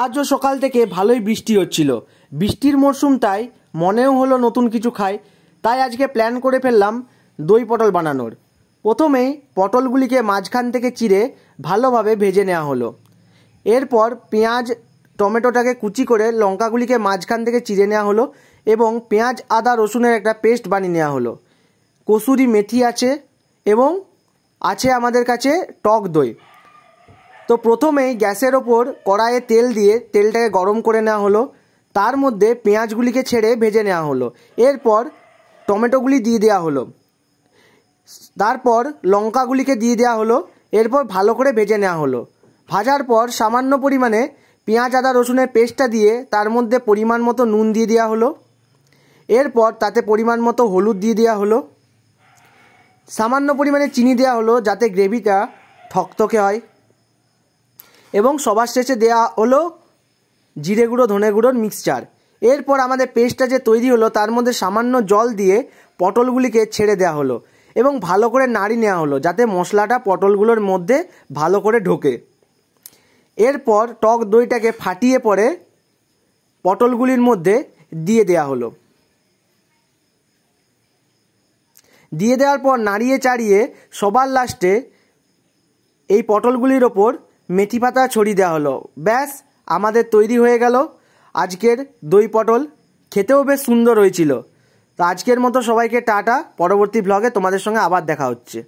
আজও সকাল থেকে ভালোই বৃষ্টি হচ্ছিল। বৃষ্টির মরশুম, তাই মনেও হলো নতুন কিছু খাই। তাই আজকে প্ল্যান করে ফেললাম দই পটল বানানোর। প্রথমেই পটলগুলিকে মাঝখান থেকে চিড়ে ভালোভাবে ভেজে নেওয়া হলো। এরপর পেঁয়াজ টমেটোটাকে কুচি করে লঙ্কাগুলিকে মাঝখান থেকে চিড়ে নেওয়া হলো এবং পেঁয়াজ আদা রসুনের একটা পেস্ট বানিয়ে নেওয়া হলো। কসুরি মেথি আছে এবং আছে আমাদের কাছে টক দই। তো প্রথমেই গ্যাসের ওপর কড়াইয়ে তেল দিয়ে তেলটাকে গরম করে নেওয়া হলো। তার মধ্যে পেঁয়াজগুলিকে ছেড়ে ভেজে নেওয়া হলো। এরপর টমেটোগুলি দিয়ে দেওয়া হলো। তারপর লঙ্কাগুলিকে দিয়ে দেওয়া হলো। এরপর ভালো করে ভেজে নেওয়া হলো। ভাজার পর সামান্য পরিমাণে পেঁয়াজ আদা রসুনের পেস্টটা দিয়ে তার মধ্যে পরিমাণ মতো নুন দিয়ে দেওয়া হলো। এরপর তাতে পরিমাণ মতো হলুদ দিয়ে দেওয়া হলো। সামান্য পরিমাণে চিনি দেওয়া হলো যাতে গ্রেভিটা থকথকে হয়। এবং সবার শেষে দেওয়া হলো জিরে গুঁড়ো ধনে গুঁড়োর মিক্সচার। এরপর আমাদের পেস্টটা যে তৈরি হলো তার মধ্যে সামান্য জল দিয়ে পটলগুলিকে ছেড়ে দেওয়া হলো এবং ভালো করে নাড়ি নেওয়া হলো যাতে মশলাটা পটলগুলোর মধ্যে ভালো করে ঢোকে। এরপর টক দইটাকে ফাটিয়ে পরে পটলগুলির মধ্যে দিয়ে দেওয়া হলো। দিয়ে দেওয়ার পর নাড়িয়ে চাড়িয়ে সবার লাস্টে এই পটলগুলির ওপর মেথি পাতা ছড়িয়ে দেওয়া হলো। ব্যাস, আমাদের তৈরি হয়ে গেল আজকের দই পটল। খেতেও বেশ সুন্দর হয়েছিল। তো আজকের মতো সবাইকে টাটা। পরবর্তী ব্লগে তোমাদের সঙ্গে আবার দেখা হচ্ছে।